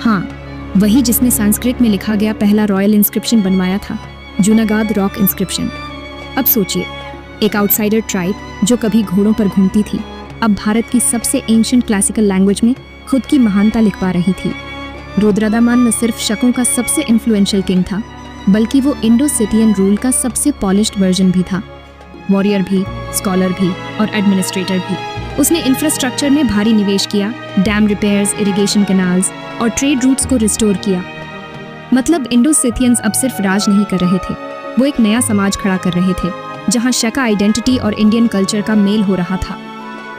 हाँ, वही जिसने संस्कृत में लिखा गया पहला रॉयल इंस्क्रिप्शन बनवाया था, जूनागढ़ रॉक इंस्क्रिप्शन। अब सोचिए, एक आउटसाइडर ट्राइब जो कभी घोड़ों पर घूमती थी, अब भारत की सबसे एंशिएंट क्लासिकल लैंग्वेज में खुद की महानता लिख पा रही थी। रुद्रदामन न सिर्फ शकों का सबसे इन्फ्लुएंशियल किंग था, बल्कि वो इंडो-सिथियन रूल का सबसे पॉलिश्ड वर्जन भी था। वॉरियर भी, स्कॉलर भी और एडमिनिस्ट्रेटर भी। उसने इंफ्रास्ट्रक्चर में भारी निवेश किया, डैम रिपेयर्स, इरिगेशन कैनाल्स और ट्रेड रूट्स को रिस्टोर किया। मतलब इंडो-सिथियंस अब सिर्फ राज नहीं कर रहे थे, वो एक नया समाज खड़ा कर रहे थे, जहां शका आइडेंटिटी और इंडियन कल्चर का मेल हो रहा था।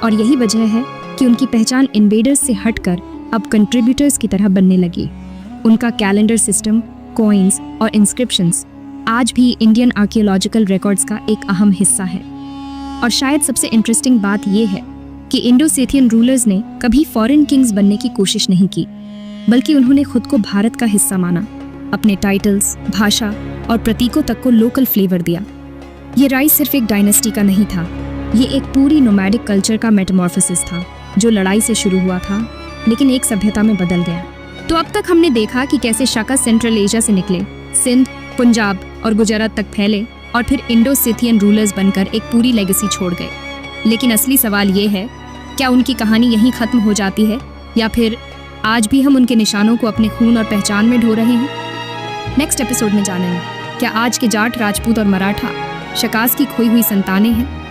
और यही वजह है कि उनकी पहचान इन्वेडर्स से हटकर अब कंट्रीब्यूटर्स की तरह बनने लगी। उनका कैलेंडर सिस्टम, कॉइन्स और इंस्क्रिप्शंस आज भी इंडियन आर्कियोलॉजिकल रिकॉर्ड्स का एक अहम हिस्सा है। और शायद सबसे इंटरेस्टिंग बात यह है कि इंडो-सिथियन रूलर्स ने कभी फॉरेन किंग्स बनने की कोशिश नहीं की, बल्कि उन्होंने खुद को भारत का हिस्सा माना, अपने टाइटल्स, भाषा और प्रतीकों तक को लोकल फ्लेवर दिया। ये राइज सिर्फ एक डायनेस्टी का नहीं था, ये एक पूरी नोमैडिक कल्चर का मेटामॉर्फोसिस था, जो लड़ाई से शुरू हुआ था लेकिन एक सभ्यता में बदल गया। तो अब तक हमने देखा कि कैसे शका सेंट्रल एशिया से निकले, सिंध, पंजाब और गुजरात तक फैले और फिर इंडो-सिथियन रूलर्स बनकर एक पूरी लेगेसी छोड़ गए। लेकिन असली सवाल ये है, क्या उनकी कहानी यहीं खत्म हो जाती है या फिर आज भी हम उनके निशानों को अपने खून और पहचान में ढो रहे हैं? नेक्स्ट एपिसोड में जानेंगे, क्या आज के जाट, राजपूत और मराठा शकास की खोई हुई संतानें हैं?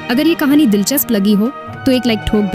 अगर ये कहानी दिलचस्प लगी हो तो एक लाइक ठोक